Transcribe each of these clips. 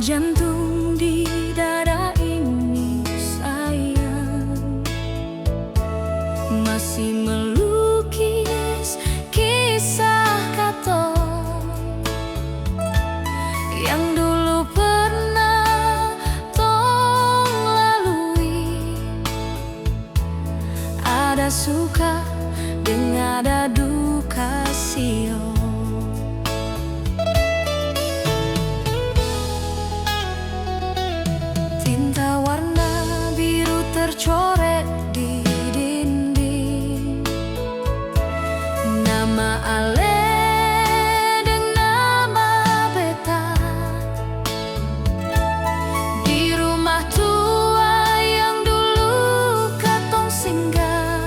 jantung di dada ini sayang, masih melukis kisah katong yang dulu pernah tong lalui. Ada suka dan ada duka siang. Tinta warna biru tercoret di dinding, nama Ale dan nama Beta. Di rumah tua yang dulu katong singgah,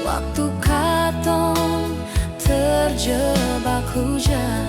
waktu katong terjebak hujan.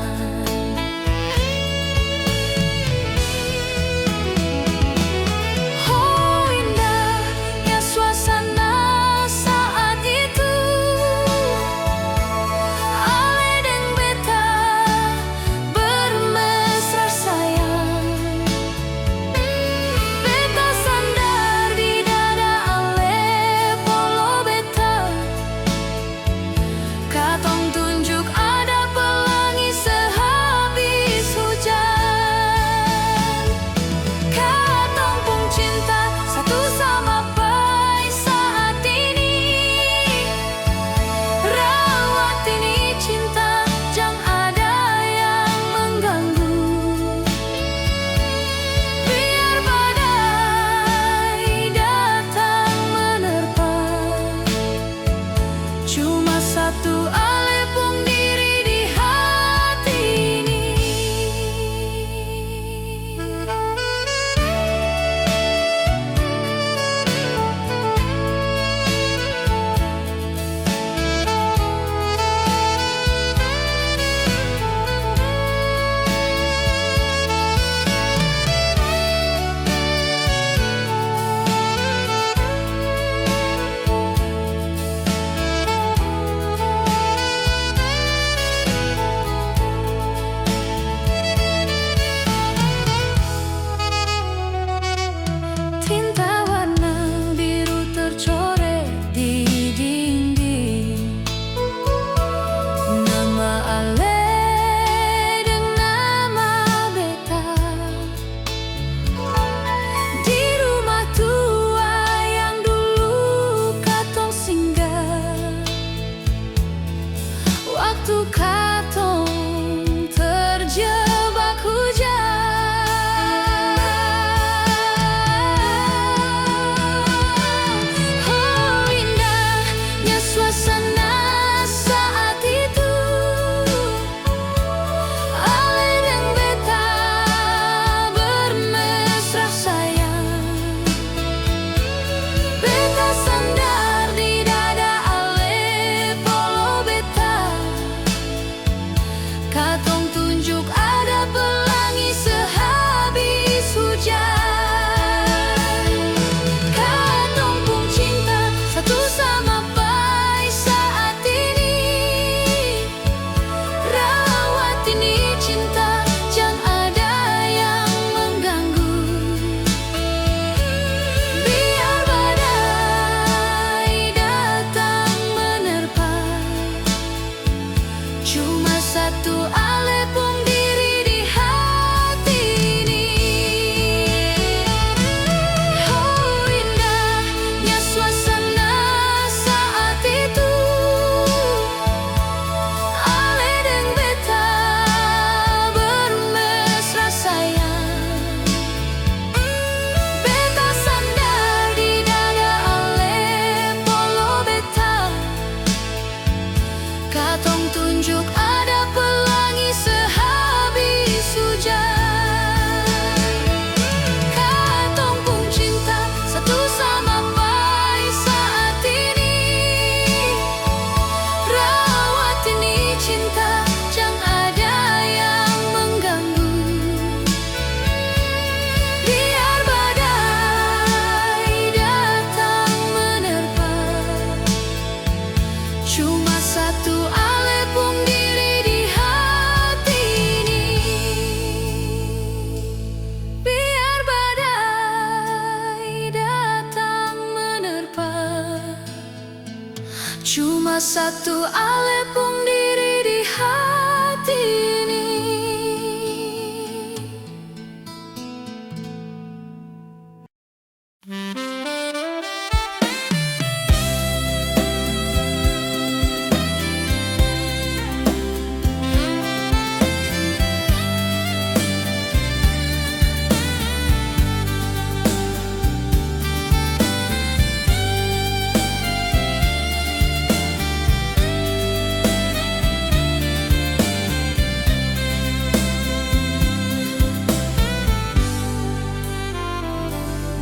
Cuma satu ale pun diri di hati ini.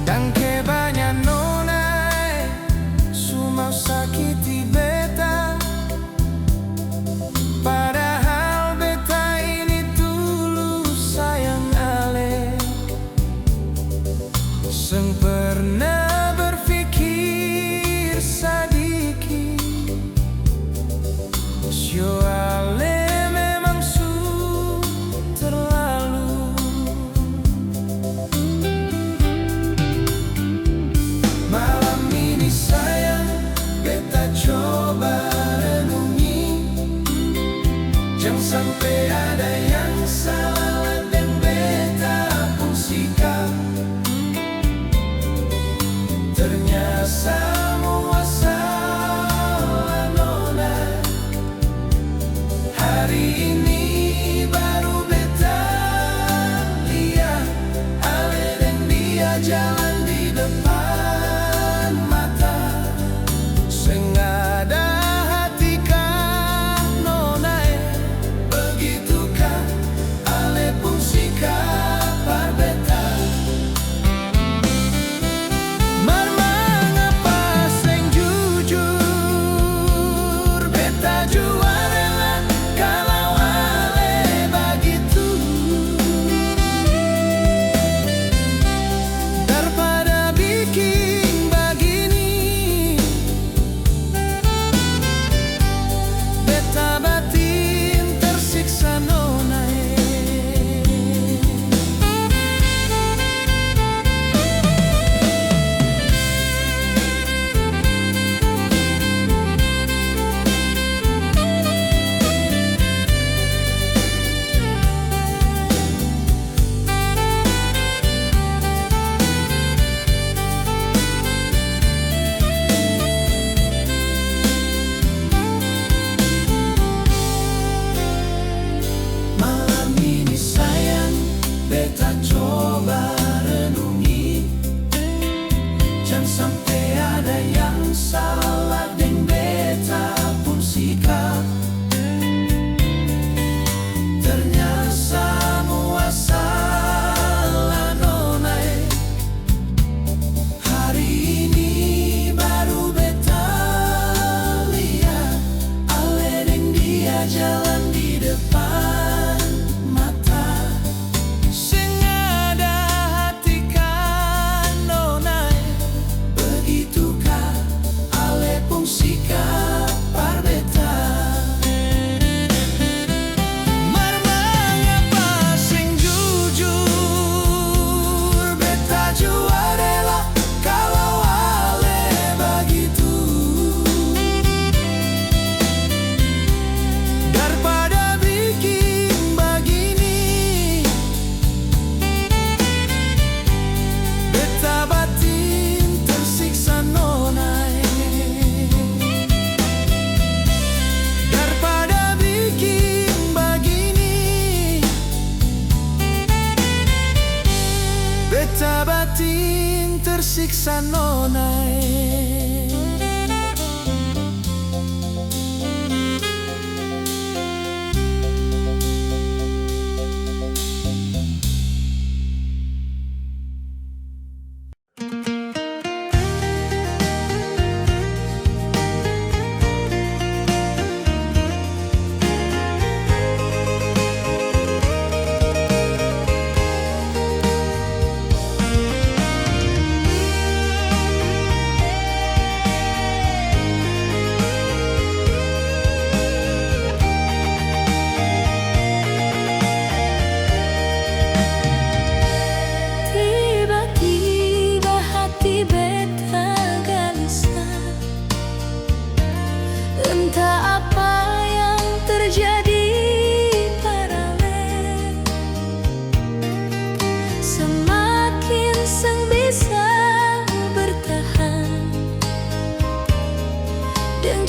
Dan che banyak nonai Sumau sakiti beta, padahal beta ini tulus sayang ale. Seng pernah berpikir sedikit Sio ale memang su terlalu. Malam ini sayang, beta coba renungi. Jangan sampai ada yang salah dan beta pun sikap. Ternyata semua salah nona. Hari ini baru beta lihat ale dan dia jalan di depan mata. Sengada hati kan nona, begitukah ale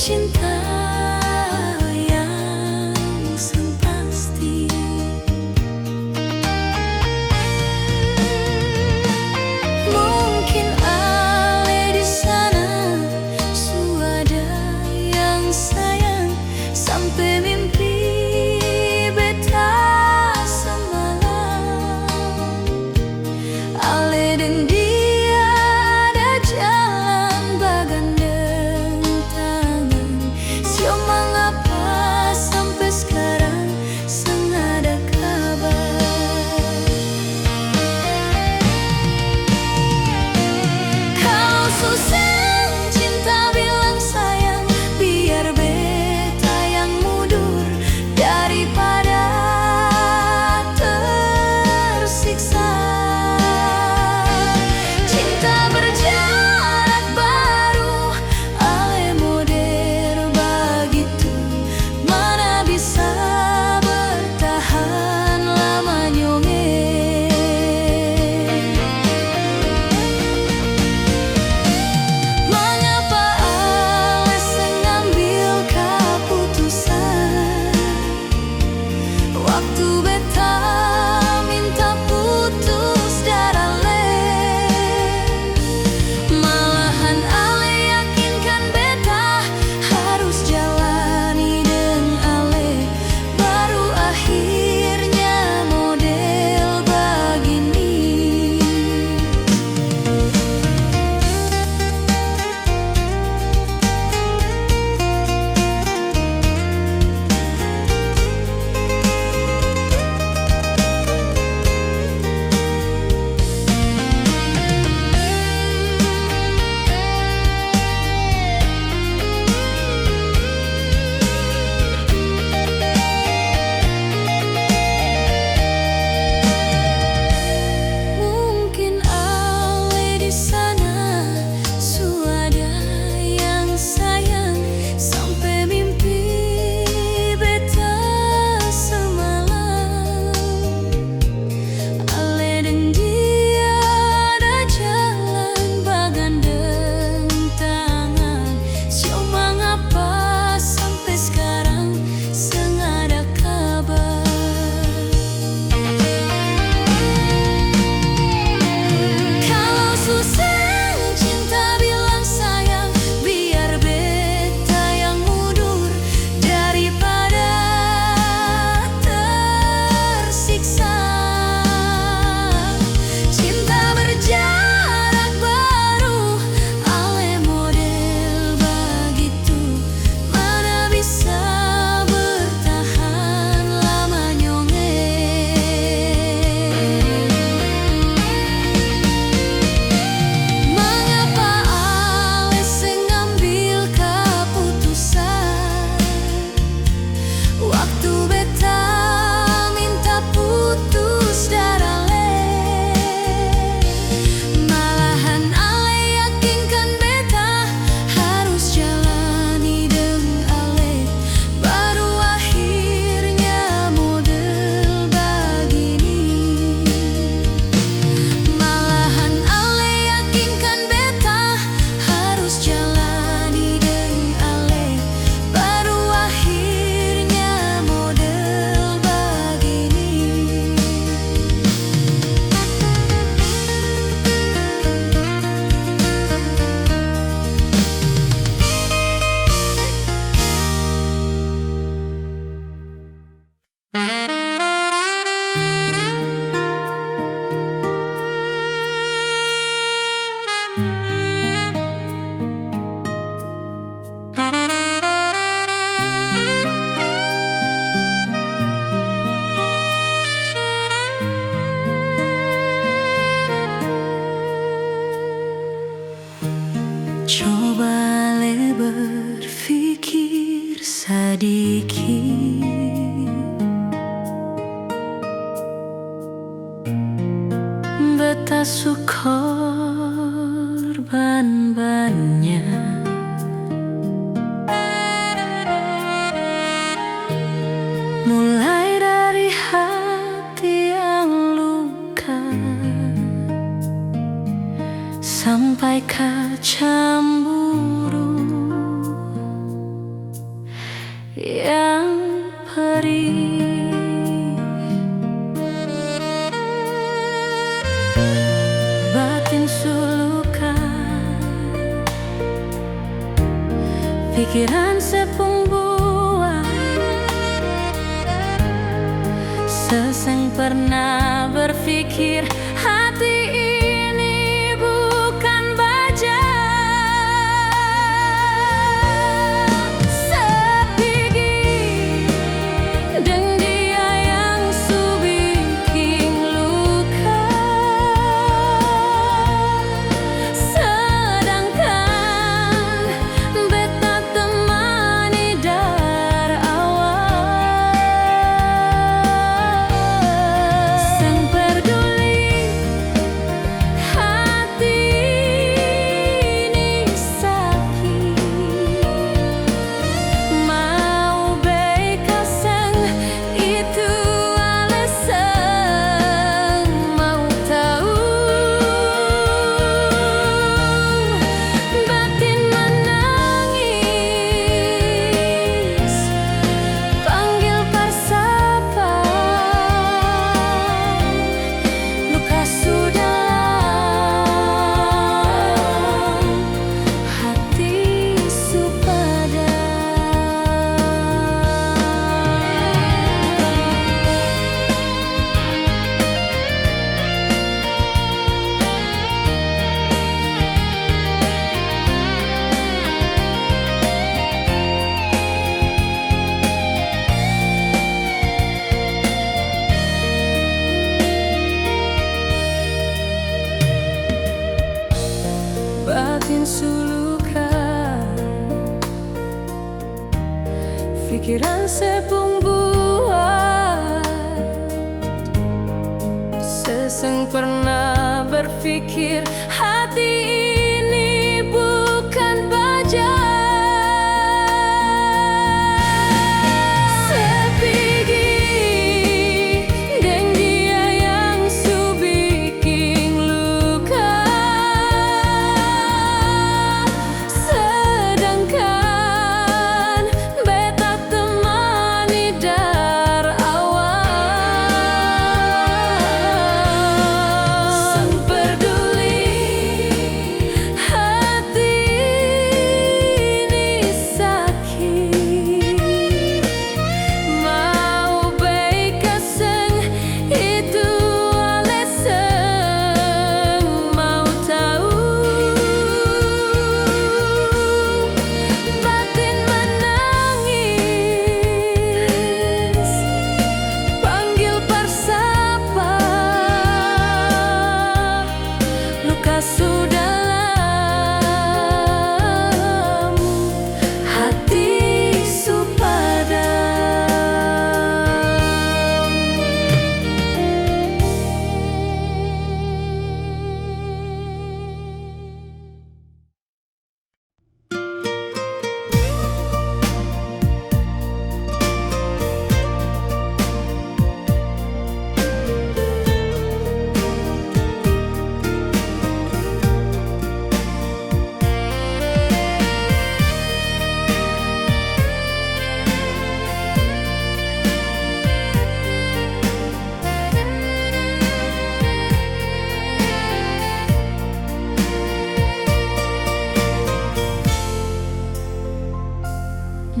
cinta yang pasti. Mungkin ale di sana suada yang sayang sampai mimpi beta semalam. Ale dan dia ada jalan bagandeng tangan. Sio mengapa sampai sekarang sengada kabar. Kalau susah cinta bilang sayang, biar beta yang mundur daripada tersiksa. Cinta berjarak baru, ale model begitu, mana bisa bertahan lama nyonge. Mengapa ale sengambil keputusan waktu beta minta putus darale. Malahan ale yakinkan beta harus jalani deng ale, baru akhirnya model begini. Mungkin ale di sana suada yang sayang sampai mimpi beta semalam. Ale dan dia ada jalan bagandeng tangan. Sio mengapa sampai sekarang sengada kabar. Kalau susah cinta bilang sayang, biar beta yang mundur daripada tersiksa. Cinta berjarak baru, ale model begitu, mana bisa bertahan lama nyonge. Mengapa ale sengambil keputusan waktu beta minta putus darale. Malahan ale yakinkan beta harus jalani deng ale, baru akhirnya model begini. Malahan ale yakinkan beta harus jalani deng ale, baru akhirnya model begini. Coba le berpikir sedikit, beta su korban banyak. Mulai dari hati yang luka sampai ke cemburu, yang perih. Batin sulukan, pikiran sepung buah. Seseng pernah berpikir hati ini bukan baja. Sepigi dan dia yang su bikin luka, sedangkan beta temani dari awal. Seng peduli hati ini sakit, mau beka seng itu alasan, mau tahu batin menangis, panggil bersapa, luka sudah hati supada. Batin sulukan, pikiran sepung buah. Seseng pernah berpikir hati ini bukan baja. Sepigi dan dia yang su bikin luka, sedangkan beta temani dari awal. Seng peduli hati ini sakit, mau beka seng itu alasan, mau tahu batin menangis, panggil bersapa, luka sudah hati supada.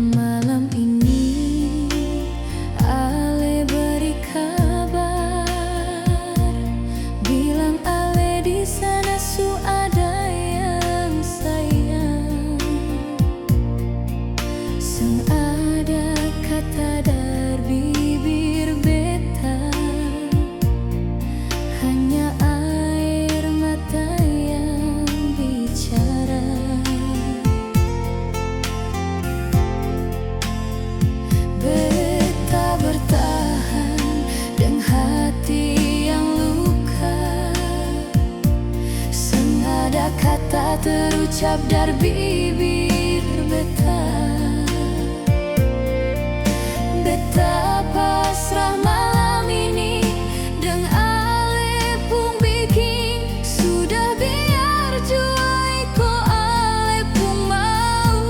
Malam ini Ale beri kabar, bilang Ale di sana su ada yang sayang. Seng ada kata dari bibir beta, hanya air mata yang bicara. Beta bertahan dengan hati yang luka, seng ada kata terucap dari bibir beta. Beta pasrah malam ini dengan Ale pun bikin sudah biar jua iko Ale pun mau.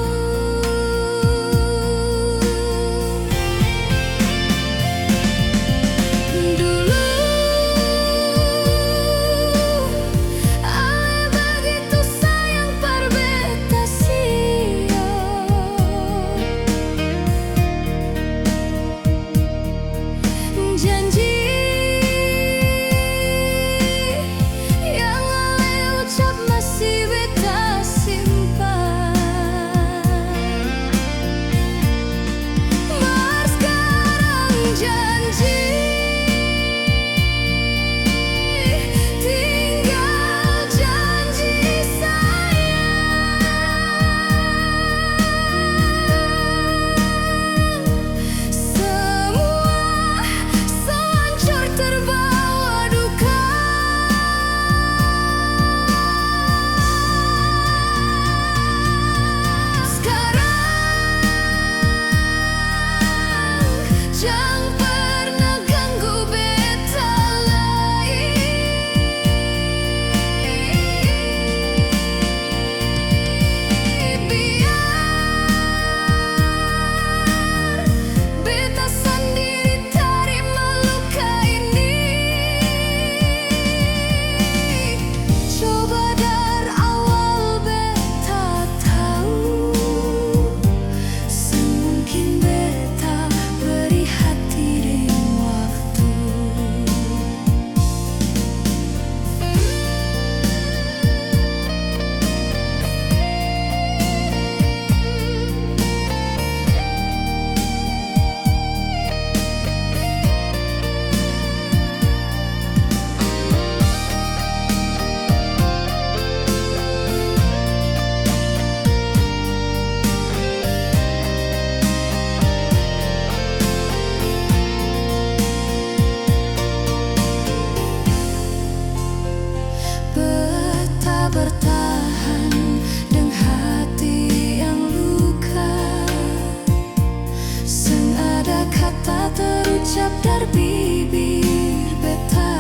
kata terucap dari bibir beta.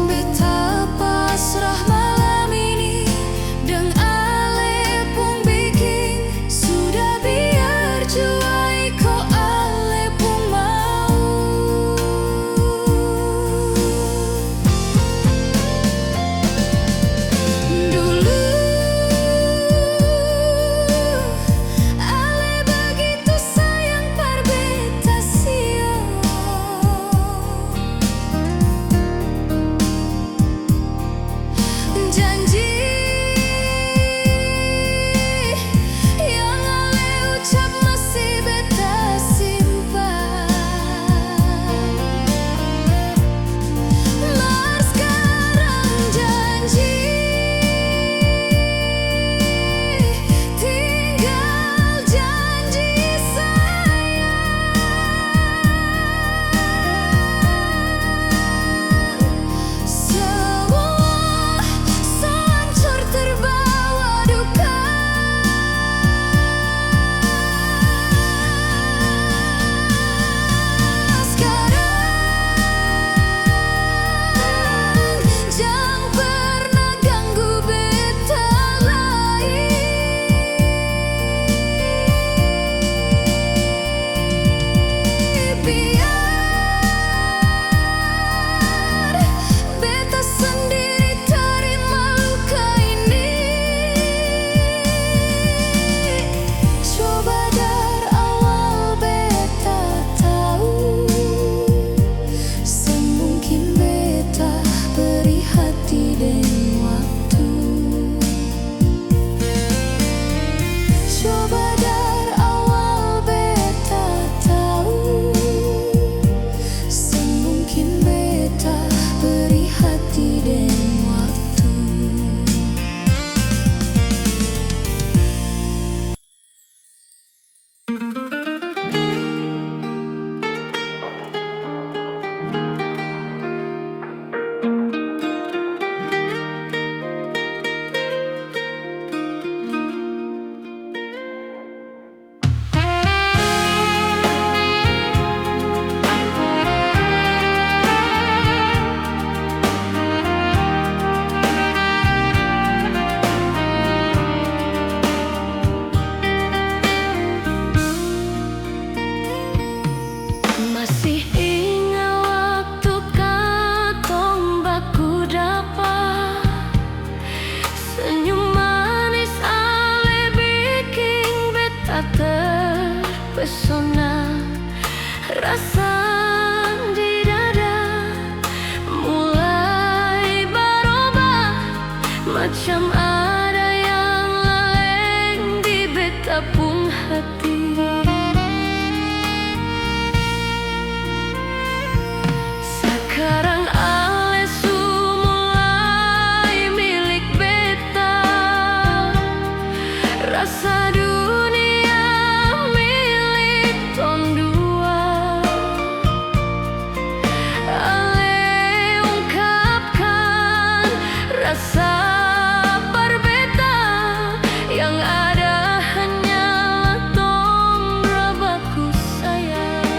Beta pasrah malam ini deng ale pun bikin sudah biar juai ko ale pun mau. Dulu ale begitu sayang par beta sio. Janji yang ale ucap masih beta simpan. Mar sekarang janji tinggal janji sayang. Semua hancur terbawa duka. Sekarang jangan pernah ganggu beta lagi. Biar beta sendiri terima luka ini. Coba dari awal beta tahu, semungkin beta beri hati dan waktu. Coba dari awal beta tahu, semungkin beta beri hati dan waktu. Masih ingat waktu katong baku dapat, senyum manis ale bikin beta terpesona. Rasa di dada mulai berubah, macam ada yang laleng di beta pun hati. Sekarang ale su mulai milik beta, rasa dunia milik tong dua. Ale ungkapkan rasa par beta, yang ada hanyalah tong rabaku sayang.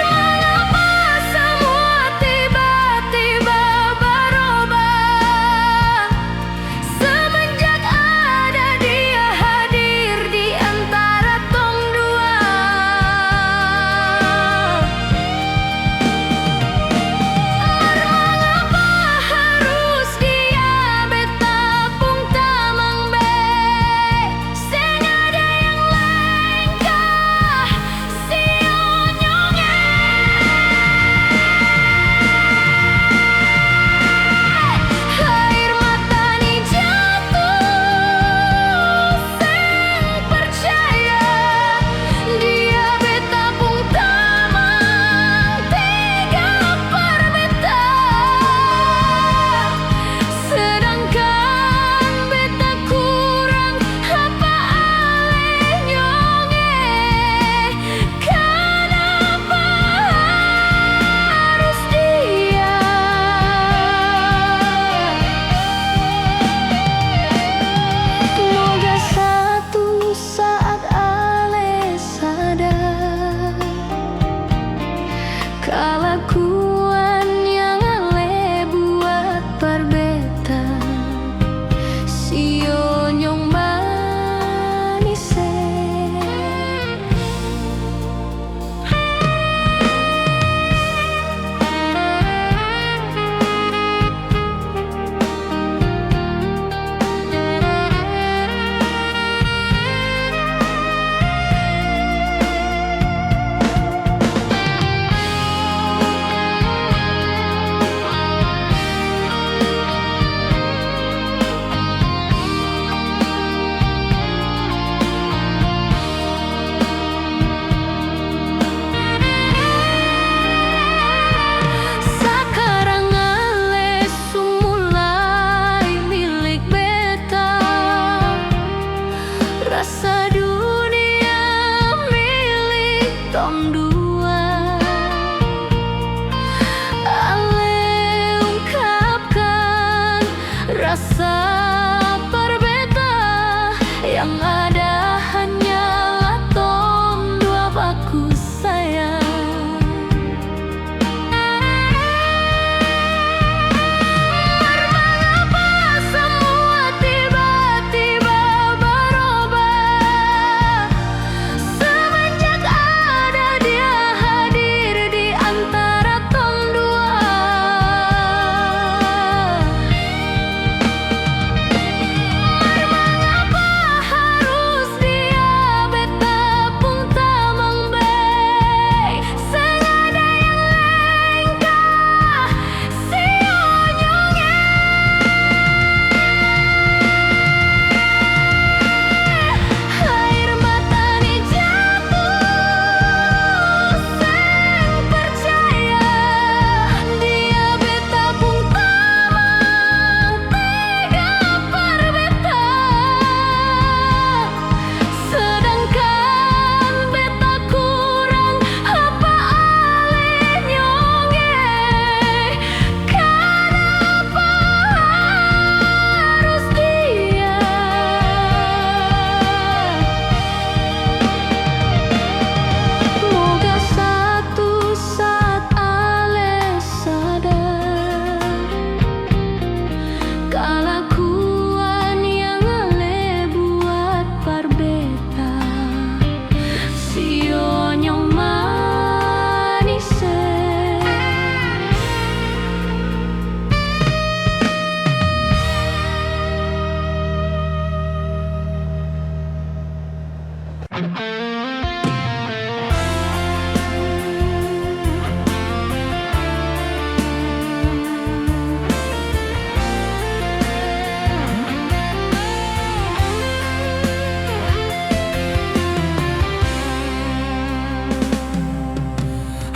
Mengapa semua tiba-tiba berubah? rasa berbeda, yang ada hanyalah tong dua baku sayang. Mengapa semua tiba-tiba berubah semenjak ada dia hadir di antara tong dua? Mengapa harus dia beta pun tamang baik, sengaja yang lengkah sionyongnya. Air mata ni jatuh, seng percaya dia beta pun tamang tega par beta, sedangkan beta kurang apa ale nyonge. Kenapa harus dia? Moga satu saat ale sadar kelakuan yang ale buat par beta, sionyong manis.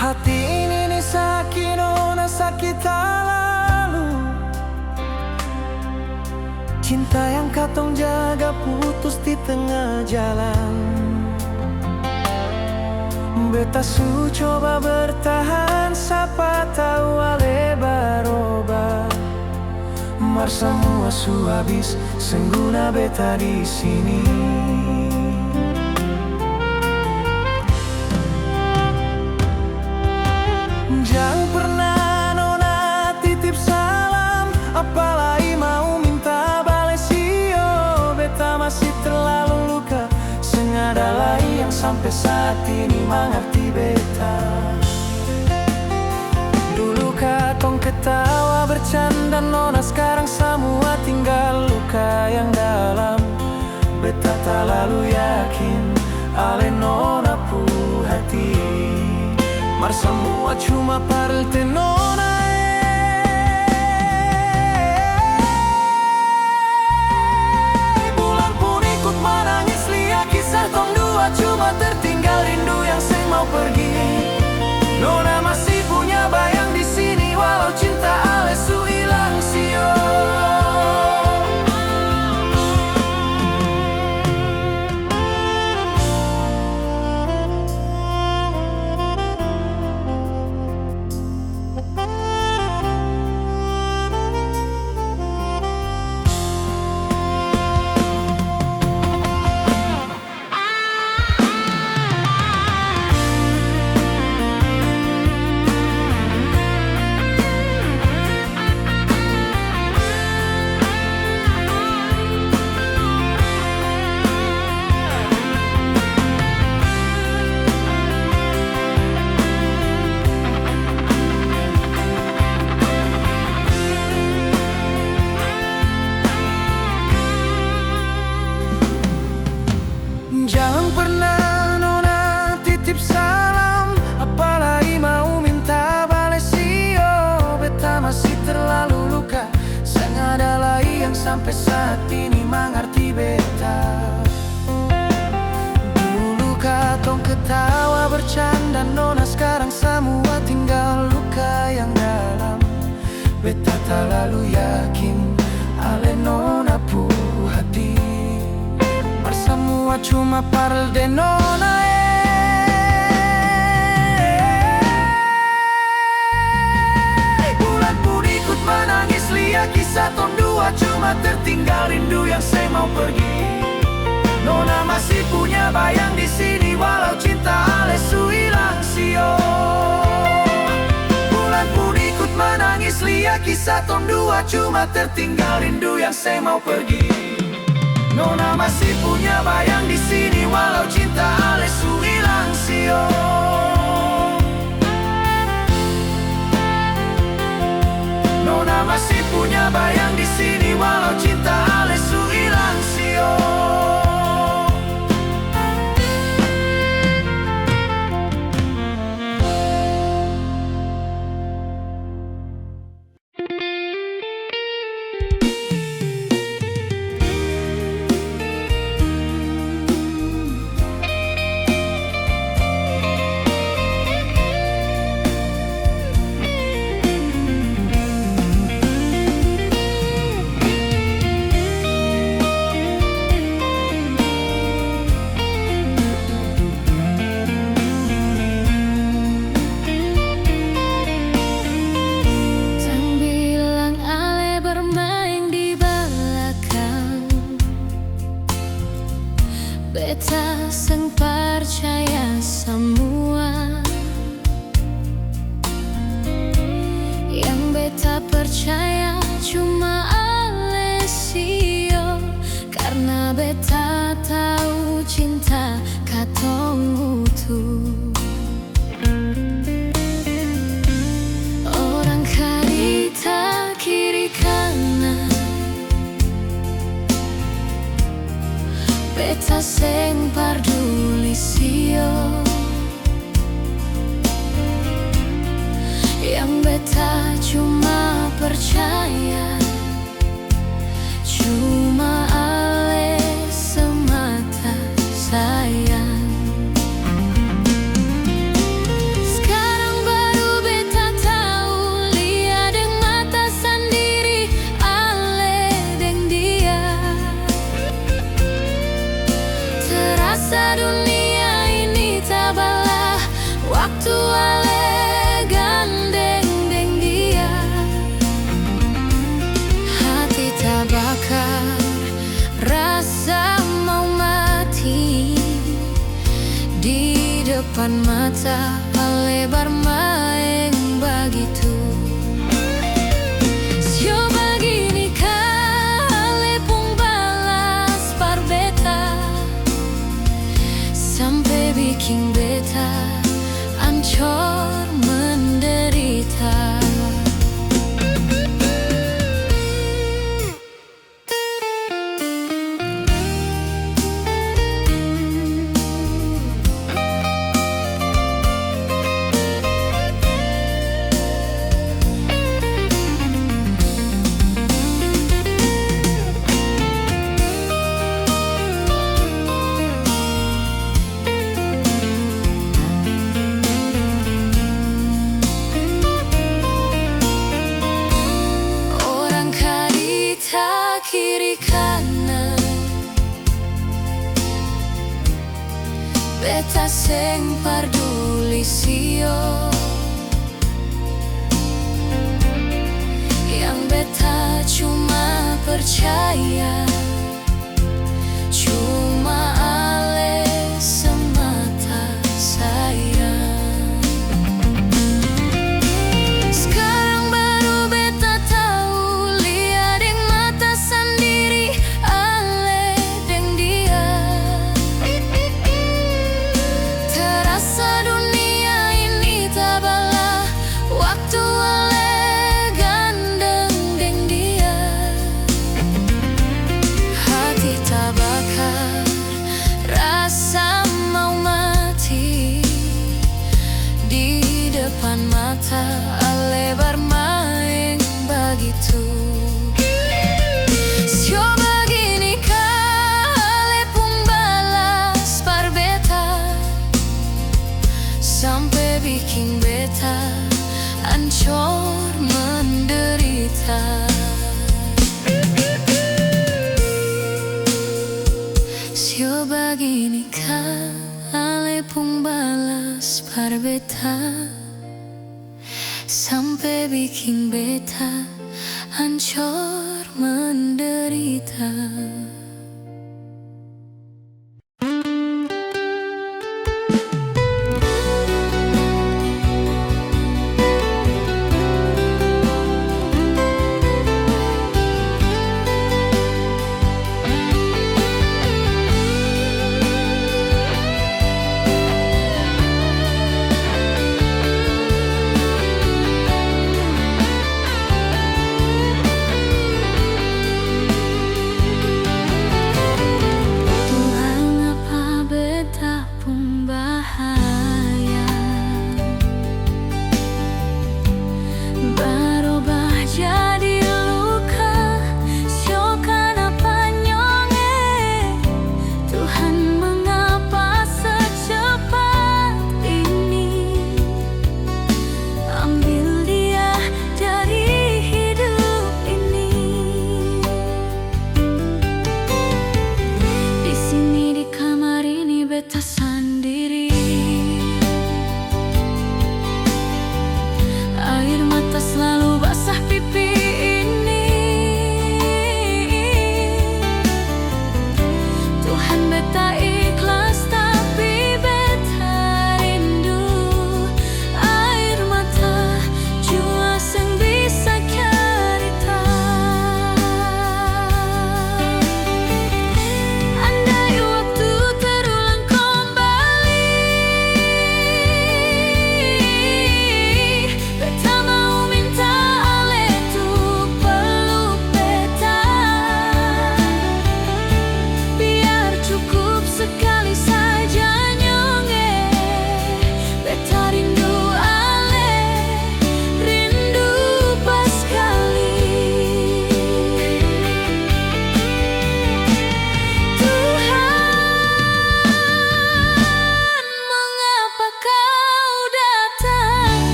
Hati ini nih sakit, nona sakit lalu. Cinta yang katong jaga putus di tengah jalan. Beta su coba bertahan, siapa tahu ale baroba. Mar semua su habis, sengguna beta di sini. Jangan pernah nona titip salam, apalagi mau minta bales. Iyo, beta masih terlalu luka, sengaja lagi yang sampai saat ini mengerti beta. Dulu katong ketawa bercanda nona, sekarang semua tinggal luka yang dalam. Beta tak lalu yakin ale nona pu hati, mar semua cuma parte nona. Bulan pun ikut menangis lihat kisah tong dua, cuma tertinggal rindu yang seng mau pergi. Nona masih punya bayang di sini, walau cinta ale su hilang sio. Jangan pernah nona titip salam, apalagi mau minta bales. Iyo, beta masih terlalu luka, sengaja lagi yang sampai saat ini mengerti beta. Dulu katong ketawa bercanda nona, sekarang semua tinggal luka yang dalam. Beta tak lalu yakin ale nona pu hati, mar semua cuma parel de nona. Bulan pun ikut menangis lihat kisah tong dua, dua cuma tertinggal rindu yang saya mau pergi. Nona masih punya bayang di sini walau cinta Alesu hilang sio. Bulan pun ikut menangis lihat kisah tong dua cuma tertinggal rindu yang saya mau pergi. Nona masih punya bayang di sini walau cinta Alesu hilang sio. Nona masih punya bayang di sini walau cinta Alesu hilang sio. Beta seng percaya semua yang beta percaya cuma Alessio, karena beta tahu cinta katong utuh. Orang karita kiri kanan, beta seng parduli sio. Yang beta cuma percaya cuma Ale semata sayang. Sekarang baru beta tahu lihat dengan mata sendiri Ale deng dia. Terasa dunia ini tak balah waktu Ale gandeng deng dia. Hati tak bakar, rasa mau mati di depan mata Ale bermain begitu. Sio begini Ale pun balas par beta sampai bikin beta ancur menderita. Kiri kanan, beta seng parduli sio. Yang beta cuma percaya cuma Ale semata sayang. Sekarang baru beta tahu lihat dengan mata sendiri Ale deng dia. Terasa dunia ini tak balah waktu Ale gandeng deng dia. Hati tak bakar, rasa mau mati di depan mata Ale bermain begitu. Sio begini Ale pun balas par beta sampai bikin beta ancur menderita. Sio begini Ale pun balas par beta sampai bikin beta hancur menderita.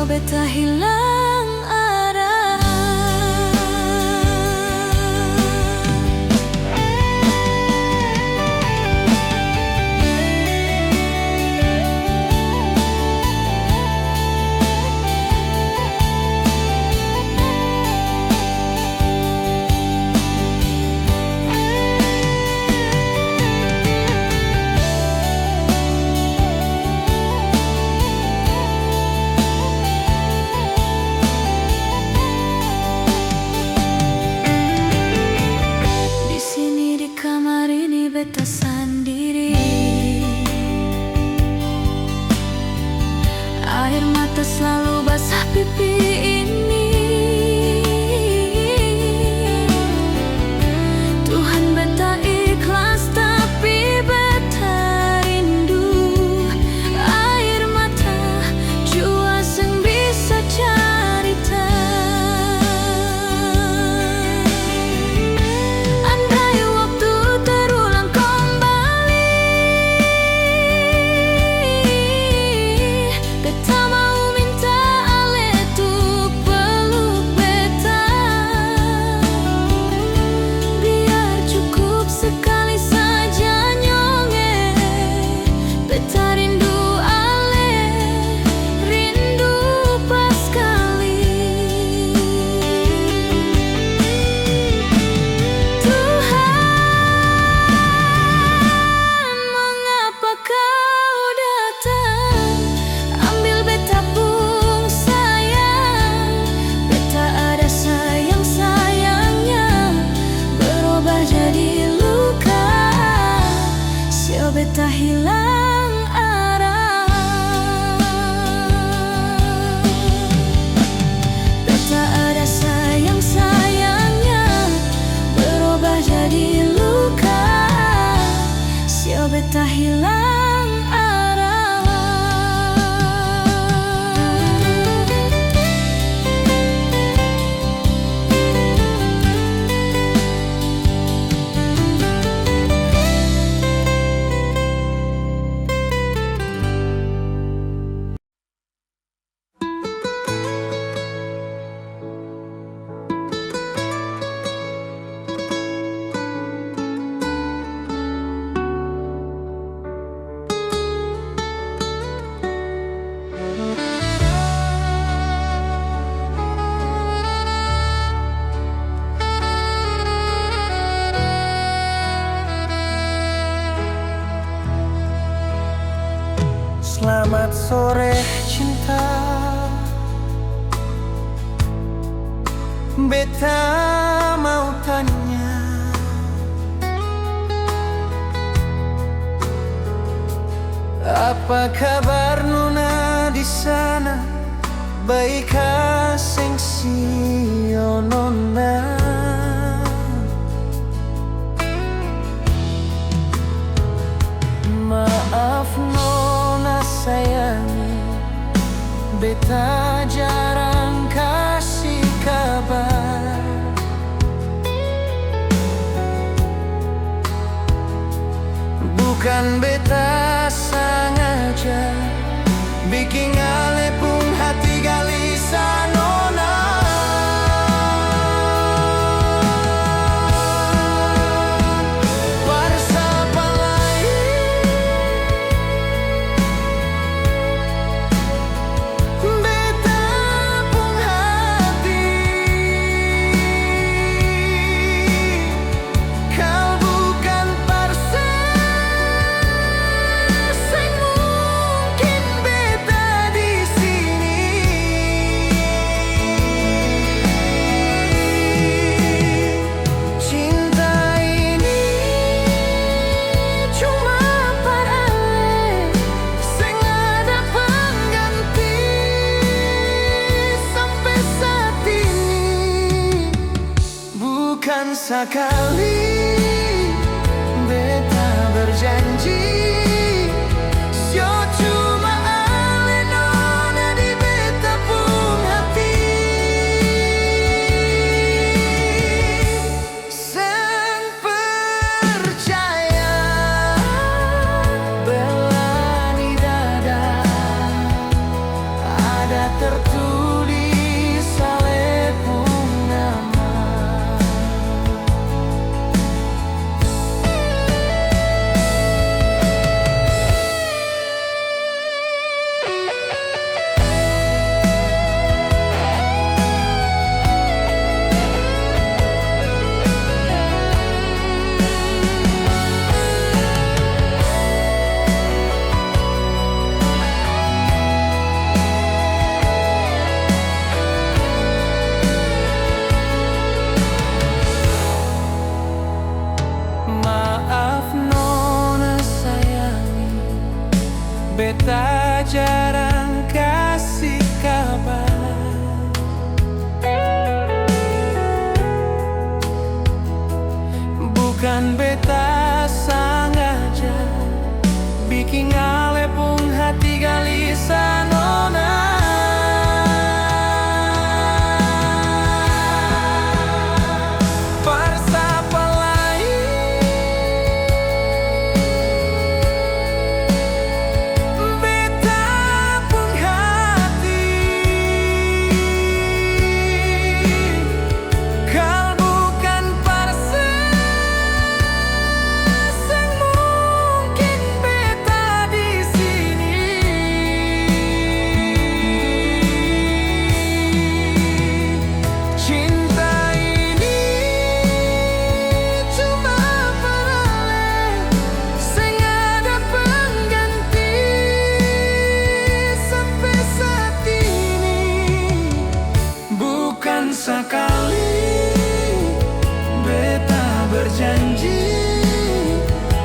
Beta hilang arah. Beta sendiri, air mata selalu basah pipi ini. Tuhan, beta ikhlas tapi beta rindu air mata jua sing bisa carita. Andai waktu terulang kembali, beta mau minta ale tuk peluk beta. Biar cukup sekali saja nyonge, beta rindu ale, rindu pas kali. Tuhan, mengapa kau datang? Ambil beta pung sayang, beta ada sayang-sayangnya, berubah jadi luka, sio beta hilang arah. Beta ada sayang-sayangnya, berubah jadi luka, sio beta hilang arah. sore cinta, beta mau tanya, apa kabar nona di sana? Baikkah sing sio nona? Maaf nona sayangi, beta jarang kasih kabar. Bukan beta sengaja bikin ale pun hati gelisah nona. Pada siapa lain beta pun hati, kau bukan parsen sing mungkin beta di sini. Cinta ini cuma parale sing ada pengganti sampai saat ini. Bukan sekali beta berjanji, sio cuma ale nona di beta pun hati. Sen percaya bela di dada ada tertulis ale pun nama. Maaf nona sayangi, beta jarang kasih kabar. Bukan beta sengaja bikin ale pun hati gelisah nona. Pada siapa lain beta pun hati, kau bukan parsen sing mungkin beta di sini. Cinta ini cuma parale sing ada pengganti sampai saat ini. Bukan sekali beta berjanji,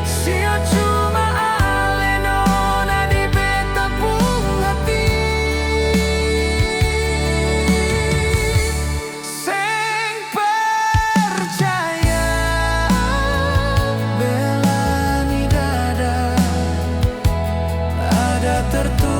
sio cuma ale nona di beta pun hati. Sing percaya bela di dada ada tertulis